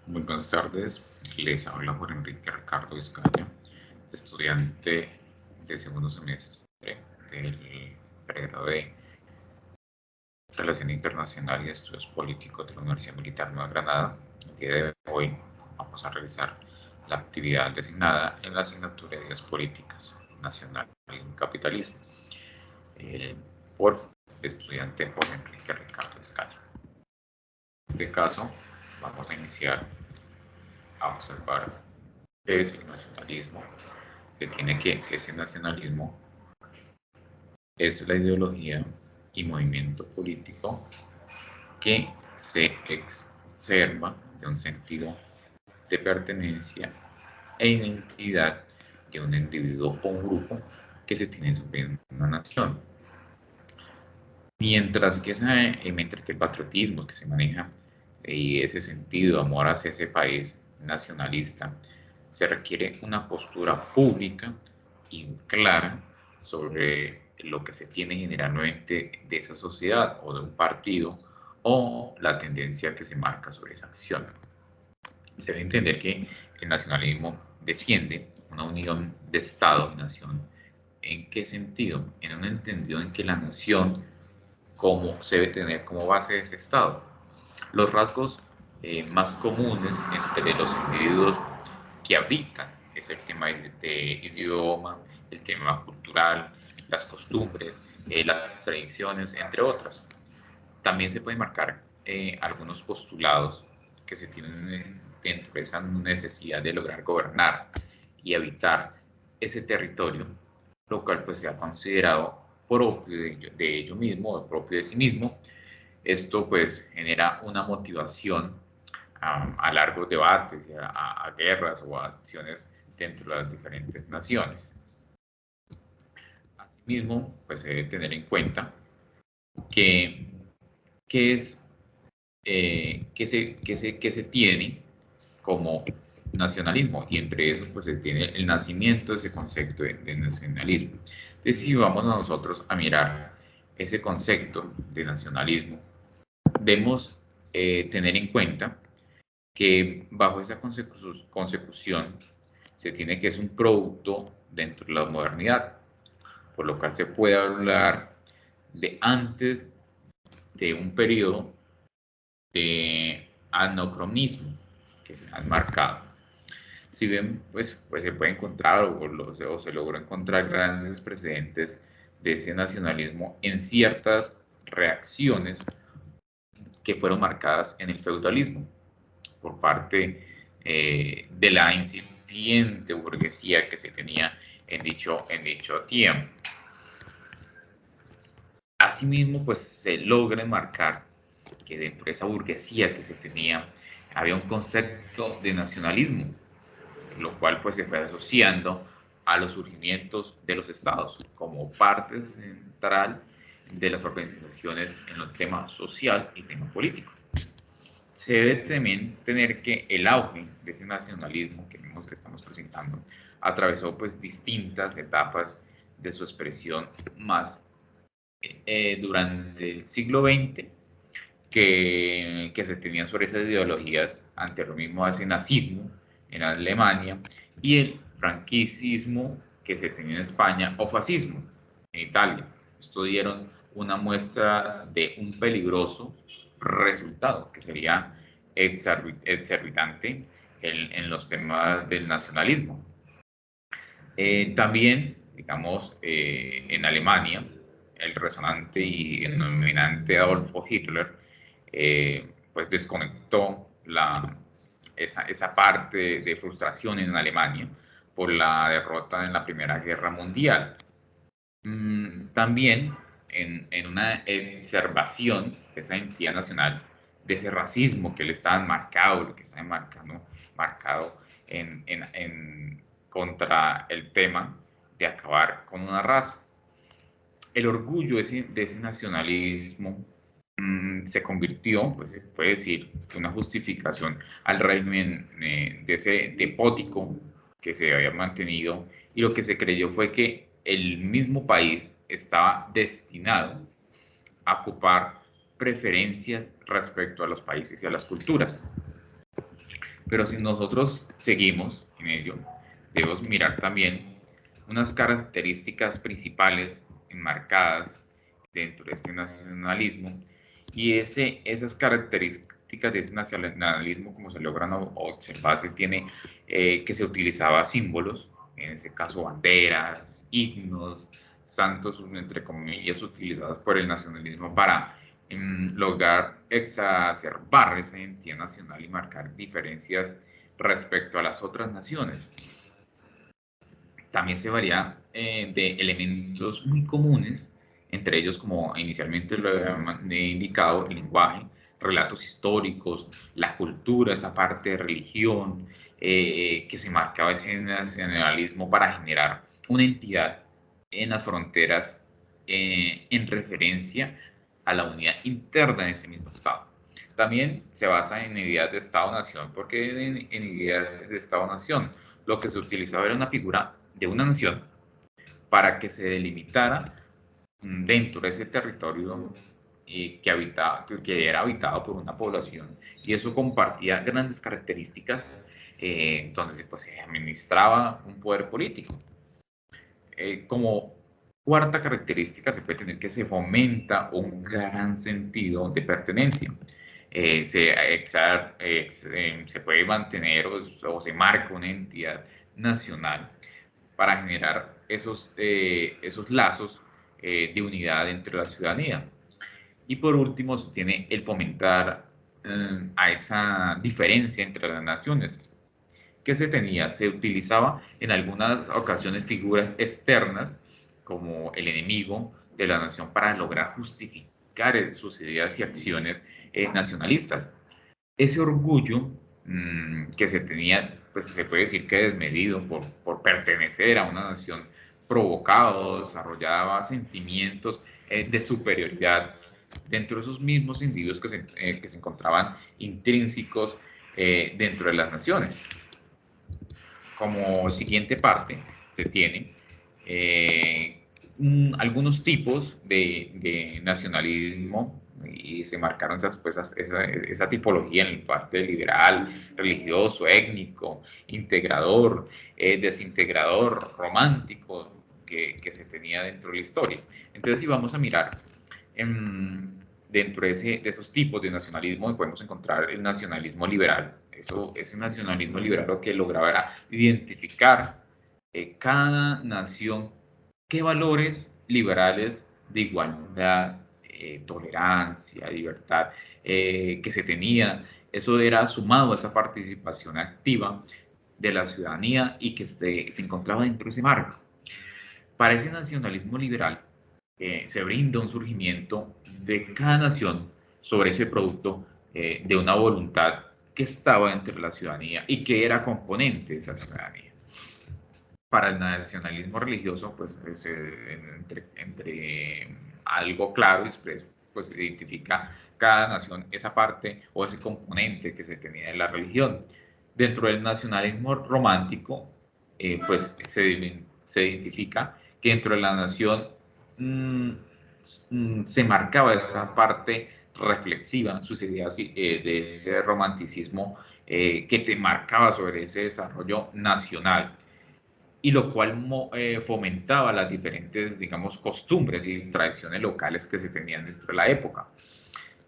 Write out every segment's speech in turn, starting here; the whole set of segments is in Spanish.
Muy buenas tardes, les habla Juan Enrique Ricardo Vizcaya, estudiante de segundo semestre del pregrado de Relación Internacional y Estudios Políticos de la Universidad Militar Nueva Granada. El día de hoy vamos a realizar la actividad designada en la asignatura de Ideas Políticas, Nacionalismo y Capitalismo, por estudiante Juan Enrique Ricardo Vizcaya. En este caso, vamos a iniciar a observar qué es el nacionalismo, que tiene que ese nacionalismo es la ideología y movimiento político que se exacerba de un sentido de pertenencia e identidad de un individuo o un grupo que se tiene sobre una nación. Mientras que el patriotismo que se maneja y ese sentido de amor hacia ese país nacionalista, se requiere una postura pública y clara sobre lo que se tiene generalmente de esa sociedad o de un partido o la tendencia que se marca sobre esa acción. Se debe entender que el nacionalismo defiende una unión de Estado y nación. ¿En qué sentido? En un entendido en que la nación como se debe tener como base de ese Estado. Los rasgos más comunes entre los individuos que habitan es el tema de idioma, el tema cultural, las costumbres, las tradiciones, entre otras. También se pueden marcar algunos postulados que se tienen dentro de esa necesidad de lograr gobernar y habitar ese territorio, lo cual pues se ha considerado propio de ello mismo, propio de sí mismo. Esto pues genera una motivación a largos debates, a guerras o a acciones dentro de las diferentes naciones. Asimismo, pues se debe tener en cuenta que, que es que se tiene como nacionalismo, y entre eso pues se tiene el nacimiento de ese concepto de nacionalismo. Entonces, si vamos a nosotros a mirar ese concepto de nacionalismo, debemos tener en cuenta que bajo esa consecución se tiene que es un producto dentro de la modernidad, por lo cual se puede hablar de antes de un periodo de anacronismo que se han marcado. Si bien, pues se puede encontrar o se logró encontrar grandes precedentes de ese nacionalismo en ciertas reacciones que fueron marcadas en el feudalismo por parte de la incipiente burguesía que se tenía en dicho tiempo. Asimismo, pues se logra marcar que dentro de esa burguesía que se tenía había un concepto de nacionalismo, lo cual pues se fue asociando a los surgimientos de los estados como parte central de las organizaciones en el tema social y tema político. Se debe también tener que el auge de ese nacionalismo que vemos que estamos presentando atravesó pues distintas etapas de su expresión más durante el siglo XX que se tenían sobre esas ideologías ante lo mismo hace nazismo en Alemania y el franquismo que se tenía en España o fascismo en Italia. Esto dieron una muestra de un peligroso resultado que sería exorbitante en los temas del nacionalismo. También, digamos, en Alemania, el resonante y dominante Adolfo Hitler, pues desconectó esa parte de frustración en Alemania por la derrota en la Primera Guerra Mundial. También en una exacerbación de esa identidad nacional, de ese racismo que le estaban marcado, lo que estaban marcado contra el tema de acabar con una raza. El orgullo de ese nacionalismo se convirtió, pues se puede decir, una justificación al régimen de ese depótico que se había mantenido, y lo que se creyó fue que el mismo país estaba destinado a ocupar preferencias respecto a los países y a las culturas. Pero si nosotros seguimos en ello, debemos mirar también unas características principales enmarcadas dentro de este nacionalismo, y esas características de ese nacionalismo, como se logran observar, se tiene que se utilizaba símbolos, en ese caso banderas, himnos, santos, entre comillas, utilizados por el nacionalismo para lograr exacerbar esa identidad nacional y marcar diferencias respecto a las otras naciones. También se varía de elementos muy comunes, entre ellos, como inicialmente lo he indicado, el lenguaje, relatos históricos, la cultura, esa parte de religión, que se marcaba ese nacionalismo para generar una entidad en las fronteras en referencia a la unidad interna de ese mismo Estado. También se basa en ideas de Estado-Nación, porque en ideas de Estado-Nación lo que se utilizaba era una figura de una nación para que se delimitara dentro de ese territorio que era habitado por una población, y eso compartía grandes características. Entonces pues se administraba un poder político. Como cuarta característica se puede tener que se fomenta un gran sentido de pertenencia. Se puede mantener o se marca una entidad nacional para generar esos lazos de unidad entre la ciudadanía. Y por último, se tiene el fomentar a esa diferencia entre las naciones. ¿Qué se tenía? Se utilizaba en algunas ocasiones figuras externas como el enemigo de la nación para lograr justificar sus ideas y acciones nacionalistas. Ese orgullo que se tenía, pues se puede decir que desmedido por pertenecer a una nación, provocaba, desarrollaba sentimientos de superioridad dentro de esos mismos individuos que se encontraban intrínsecos dentro de las naciones. Como siguiente parte se tiene algunos tipos de nacionalismo, y se marcaron esa tipología en la parte liberal, religioso, étnico, integrador, desintegrador, romántico, que se tenía dentro de la historia. Entonces, si vamos a mirar dentro de esos tipos de nacionalismo, podemos encontrar el nacionalismo liberal. Ese nacionalismo liberal lo que lograba era identificar cada nación qué valores liberales de igualdad, tolerancia, libertad que se tenía. Eso era sumado a esa participación activa de la ciudadanía y que se encontraba dentro de ese marco. Para ese nacionalismo liberal se brinda un surgimiento de cada nación sobre ese producto de una voluntad que estaba entre la ciudadanía y que era componente de esa ciudadanía. Para el nacionalismo religioso, pues entre algo claro y expreso, pues se identifica cada nación esa parte o ese componente que se tenía de la religión. Dentro del nacionalismo romántico, pues se identifica que dentro de la nación se marcaba esa parte reflexiva, sus ideas de ese romanticismo que te marcaba sobre ese desarrollo nacional, y lo cual fomentaba las diferentes, digamos, costumbres y tradiciones locales que se tenían dentro de la época.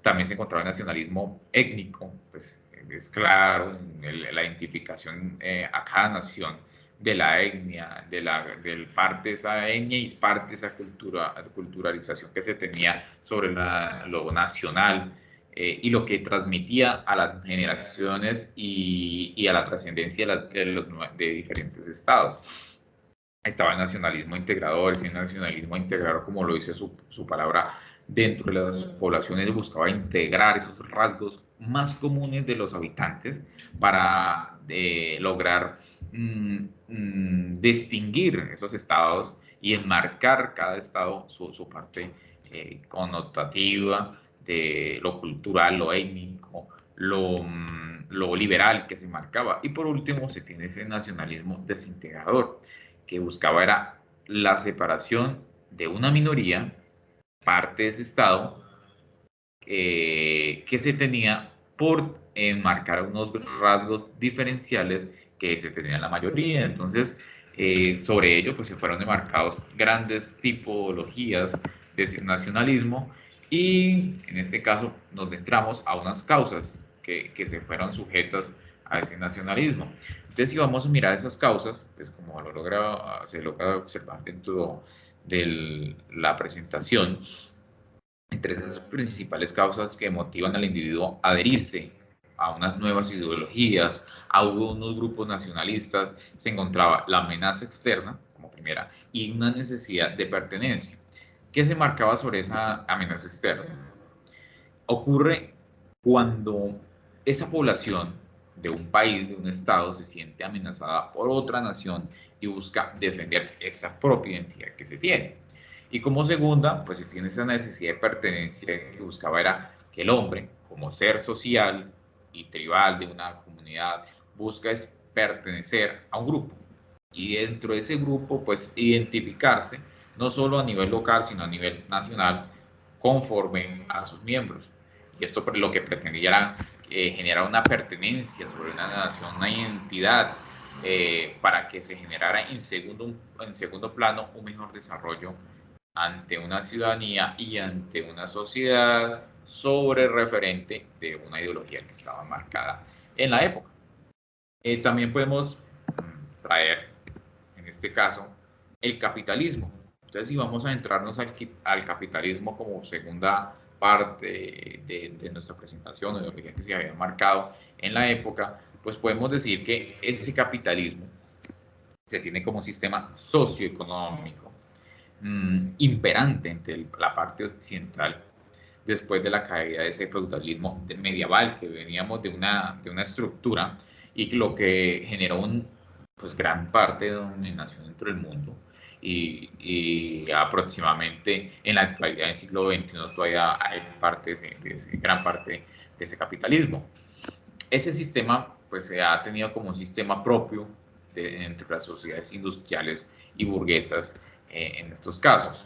También se encontraba el nacionalismo étnico, pues es claro, la identificación a cada nación de la etnia, del parte de esa etnia y parte de esa culturalización que se tenía sobre lo nacional, y lo que transmitía a las generaciones y a la trascendencia de diferentes estados. Estaba el nacionalismo integrador. Ese nacionalismo integrador, como lo dice su palabra, dentro de las poblaciones buscaba integrar esos rasgos más comunes de los habitantes para lograr distinguir esos estados y enmarcar cada estado su parte connotativa de lo cultural, lo étnico, lo liberal que se marcaba. Y por último se tiene ese nacionalismo desintegrador, que buscaba era la separación de una minoría, parte de ese Estado, que se tenía por enmarcar unos rasgos diferenciales que se tenían la mayoría. Entonces, sobre ello pues se fueron enmarcados grandes tipologías de nacionalismo, y en este caso nos centramos a unas causas que se fueron sujetas a ese nacionalismo. Entonces, si vamos a mirar esas causas, pues como se logra observar dentro de la presentación, entre esas principales causas que motivan al individuo a adherirse a unas nuevas ideologías, a unos grupos nacionalistas, se encontraba la amenaza externa, como primera, y una necesidad de pertenencia. ¿Qué se marcaba sobre esa amenaza externa? Ocurre cuando esa población de un país, de un estado, se siente amenazada por otra nación y busca defender esa propia identidad que se tiene. Y como segunda, pues se tiene esa necesidad de pertenencia que buscaba era que el hombre, como ser social y tribal de una comunidad, busca es pertenecer a un grupo. Y dentro de ese grupo, pues identificarse, no solo a nivel local, sino a nivel nacional, conforme a sus miembros. Y esto lo que pretendía era generar una pertenencia sobre una nación, una identidad, para que se generara en segundo plano un mejor desarrollo ante una ciudadanía y ante una sociedad sobre referente de una ideología que estaba marcada en la época. También podemos traer, en este caso, el capitalismo. Entonces, si vamos a entrarnos al capitalismo como segunda parte de nuestra presentación, de lo que se había marcado en la época, pues podemos decir que ese capitalismo se tiene como sistema socioeconómico imperante entre la parte occidental después de la caída de ese feudalismo medieval, que veníamos de una estructura y lo que generó pues gran parte de dominación dentro del mundo, y aproximadamente en la actualidad del siglo XXI todavía hay gran parte de ese capitalismo. Ese sistema pues se ha tenido como un sistema propio entre las sociedades industriales y burguesas en estos casos.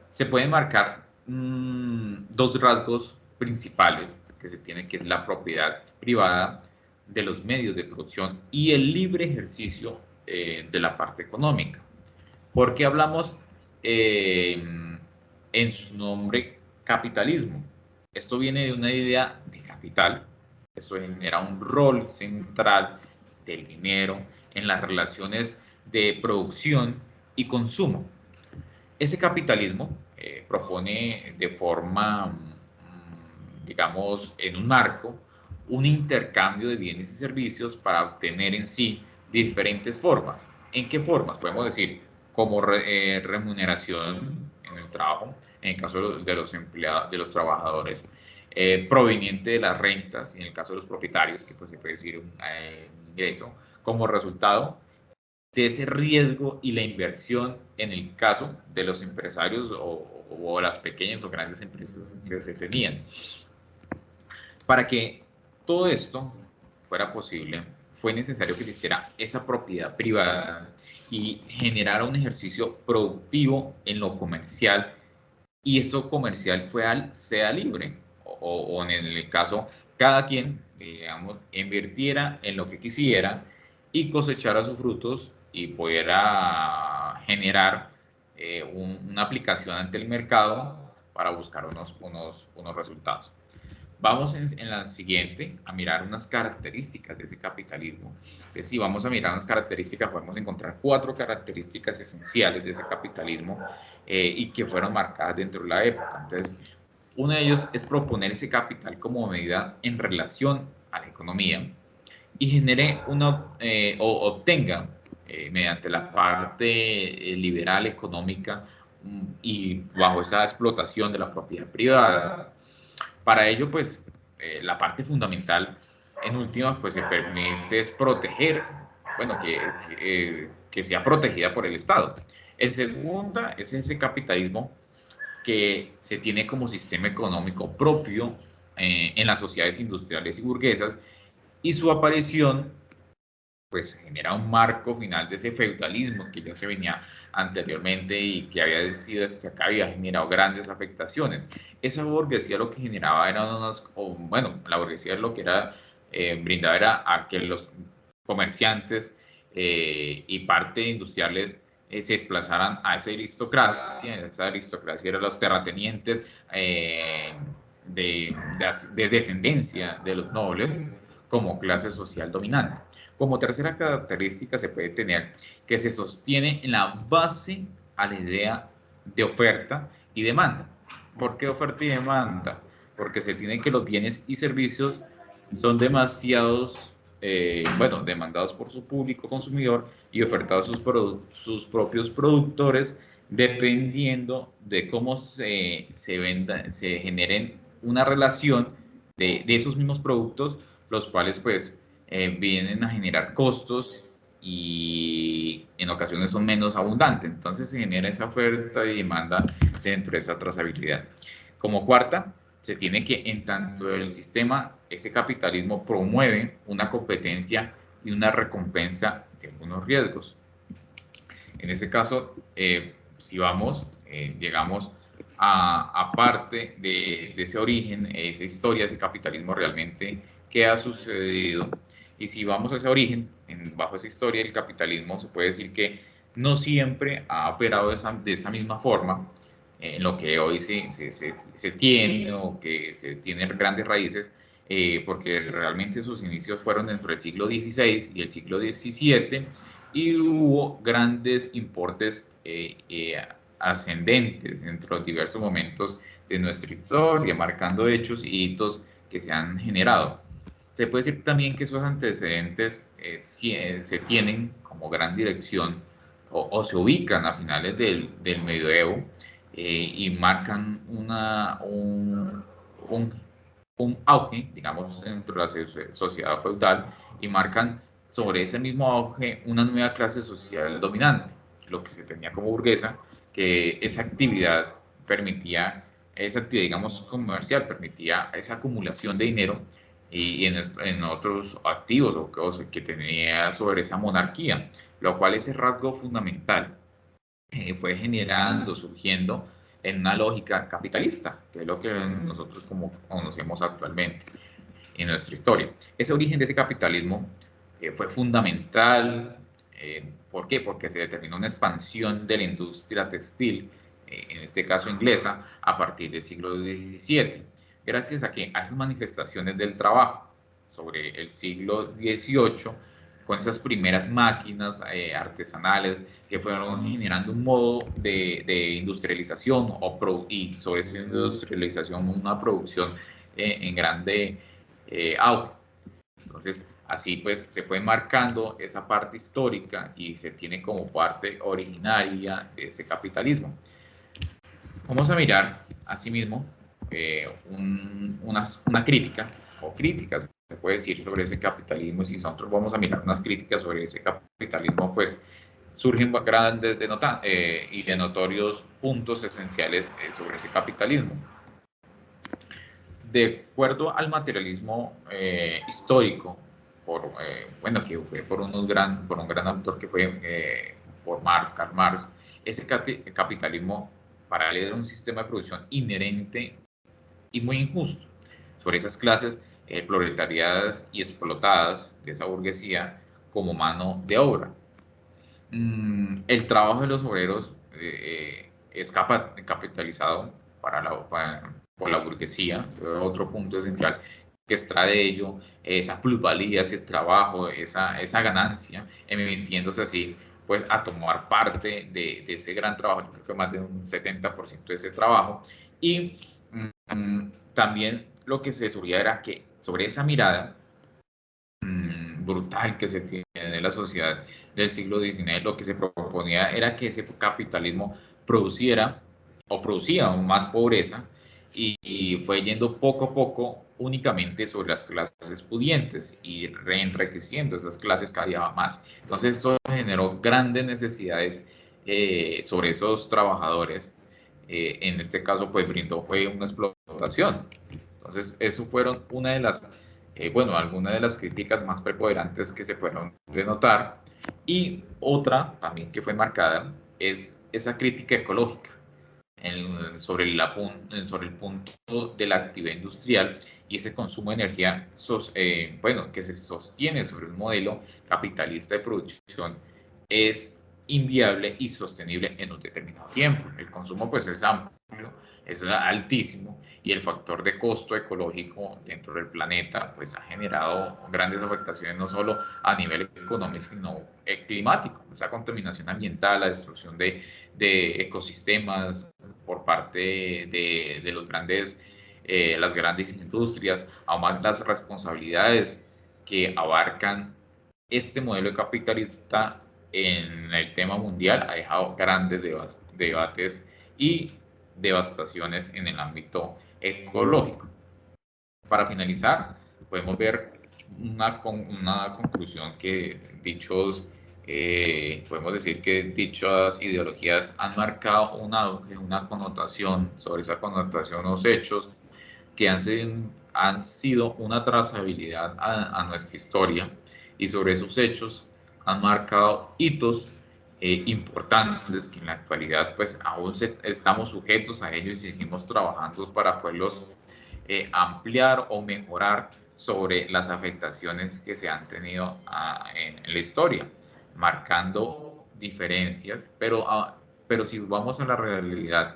Se pueden marcar dos rasgos principales que se tienen, que es la propiedad privada de los medios de producción y el libre ejercicio de la parte económica. ¿Por qué hablamos en su nombre capitalismo? Esto viene de una idea de capital. Esto genera un rol central del dinero en las relaciones de producción y consumo. Ese capitalismo propone de forma, digamos, en un marco, un intercambio de bienes y servicios para obtener en sí diferentes formas. ¿En qué formas? Podemos decir, como remuneración en el trabajo, en el caso de los empleados, de los trabajadores, proveniente de las rentas, en el caso de los propietarios, que pues se puede decir un ingreso, como resultado de ese riesgo y la inversión en el caso de los empresarios o las pequeñas o grandes empresas que se tenían. Para que todo esto fuera posible, fue necesario que existiera esa propiedad privada y generara un ejercicio productivo en lo comercial, y esto comercial sea libre, o en el caso, cada quien, digamos, invirtiera en lo que quisiera y cosechara sus frutos y pudiera generar una aplicación ante el mercado para buscar unos resultados. Vamos en la siguiente a mirar unas características de ese capitalismo. Entonces, si vamos a mirar unas características, podemos encontrar 4 características esenciales de ese capitalismo y que fueron marcadas dentro de la época. Entonces, uno de ellos es proponer ese capital como medida en relación a la economía y genere o obtenga mediante la parte liberal económica y bajo esa explotación de la propiedad privada. Para ello, pues, la parte fundamental, en últimas, pues se permite es proteger, bueno, que sea protegida por el Estado. El segunda es ese capitalismo que se tiene como sistema económico propio en las sociedades industriales y burguesas, y su aparición pues genera un marco final de ese feudalismo que ya se venía anteriormente y que había sido destacado y ha generado grandes afectaciones. Esa burguesía lo que generaba eran bueno, la burguesía lo que era, brindaba era a que los comerciantes y parte industriales se desplazaran a esa aristocracia eran los terratenientes de descendencia de los nobles como clase social dominante. Como tercera característica se puede tener que se sostiene en la base a la idea de oferta y demanda. ¿Por qué oferta y demanda? Porque se tiene que los bienes y servicios son demasiados, bueno, demandados por su público consumidor y ofertados sus propios productores, dependiendo de cómo se generen una relación de esos mismos productos, los cuales pues vienen a generar costos y en ocasiones son menos abundantes. Entonces se genera esa oferta y demanda dentro de esa trazabilidad. Como cuarta, se tiene que en tanto el sistema, ese capitalismo promueve una competencia y una recompensa de algunos riesgos. En ese caso, si vamos, llegamos a parte de ese origen, esa historia, ese capitalismo realmente, qué ha sucedido. Y si vamos a ese origen, bajo esa historia, el capitalismo se puede decir que no siempre ha operado de esa misma forma, en lo que hoy se tiene o que se tienen grandes raíces, porque realmente sus inicios fueron dentro del siglo XVI y el siglo XVII, y hubo grandes importes ascendentes entre los diversos momentos de nuestra historia, marcando hechos y hitos que se han generado. Se puede decir también que esos antecedentes se tienen como gran dirección o se ubican a finales del medioevo y marcan un, un auge, digamos, dentro de la sociedad feudal y marcan sobre ese mismo auge una nueva clase social dominante, lo que se tenía como burguesa, que esa actividad permitía, esa actividad, digamos, comercial, permitía esa acumulación de dinero y en otros activos o cosas que tenía sobre esa monarquía, lo cual ese rasgo fundamental fue generando, surgiendo en una lógica capitalista, que es lo que nosotros como conocemos actualmente en nuestra historia. Ese origen de ese capitalismo fue fundamental. ¿Por qué? Porque se determinó una expansión de la industria textil, en este caso inglesa, a partir del siglo XVII. Gracias a que a esas manifestaciones del trabajo sobre el siglo XVIII, con esas primeras máquinas artesanales que fueron generando un modo de industrialización y sobre esa industrialización una producción en grande auge. Entonces, así pues se fue marcando esa parte histórica y se tiene como parte originaria de ese capitalismo. Vamos a mirar, asimismo, una crítica, o críticas, se puede decir, sobre ese capitalismo. Si nosotros vamos a mirar unas críticas sobre ese capitalismo, pues surgen grandes y de notorios puntos esenciales sobre ese capitalismo. De acuerdo al materialismo histórico, bueno, que fue por un gran autor que fue por Karl Marx, ese capitalismo paralelo era un sistema de producción inherente y muy injusto sobre esas clases proletariadas y explotadas de esa burguesía como mano de obra. El trabajo de los obreros es capitalizado por la burguesía, otro punto esencial que extrae de ello esa plusvalía, ese trabajo, esa ganancia, emitiéndose así pues a tomar parte de ese gran trabajo, yo creo que más de un 70% de ese trabajo, y también lo que se surgía era que sobre esa mirada brutal que se tiene de la sociedad del siglo XIX, lo que se proponía era que ese capitalismo producía aún más pobreza y fue yendo poco a poco únicamente sobre las clases pudientes y reenriqueciendo esas clases cada día más. Entonces esto generó grandes necesidades sobre esos trabajadores. En este caso, pues fue una explotación. Entonces, eso fueron una de las bueno, algunas de las críticas más preponderantes que se pueden denotar. Y otra también que fue marcada es esa crítica ecológica sobre el punto de la actividad industrial y ese consumo de energía, bueno, que se sostiene sobre un modelo capitalista de producción, es inviable y sostenible en un determinado tiempo. El consumo pues es amplio, es altísimo y el factor de costo ecológico dentro del planeta pues ha generado grandes afectaciones no solo a nivel económico sino climático, esa contaminación ambiental, la destrucción de ecosistemas por parte de los las grandes industrias, aún más las responsabilidades que abarcan este modelo capitalista en el tema mundial ha dejado grandes debates y devastaciones en el ámbito ecológico. Para finalizar, podemos ver una conclusión que podemos decir que dichas ideologías han marcado una connotación, sobre esa connotación los hechos que han sido una trazabilidad a nuestra historia y sobre esos hechos han marcado hitos importantes que en la actualidad pues aún estamos sujetos a ellos y seguimos trabajando para poderlos ampliar o mejorar sobre las afectaciones que se han tenido en la historia, marcando diferencias, pero si vamos a la realidad,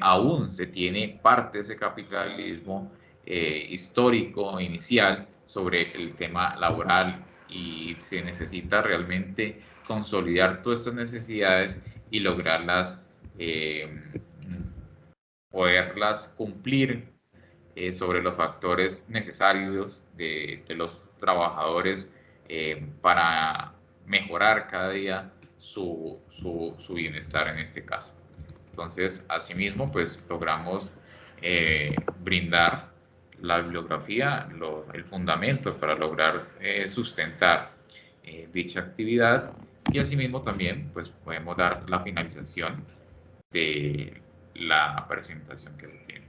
aún se tiene parte de ese capitalismo histórico inicial sobre el tema laboral y se necesita realmente consolidar todas estas necesidades y lograrlas, poderlas cumplir sobre los factores necesarios de los trabajadores para mejorar cada día su bienestar en este caso. Entonces, asimismo, pues logramos brindar la bibliografía, el fundamento para lograr sustentar dicha actividad y asimismo también pues podemos dar la finalización de la presentación que se tiene.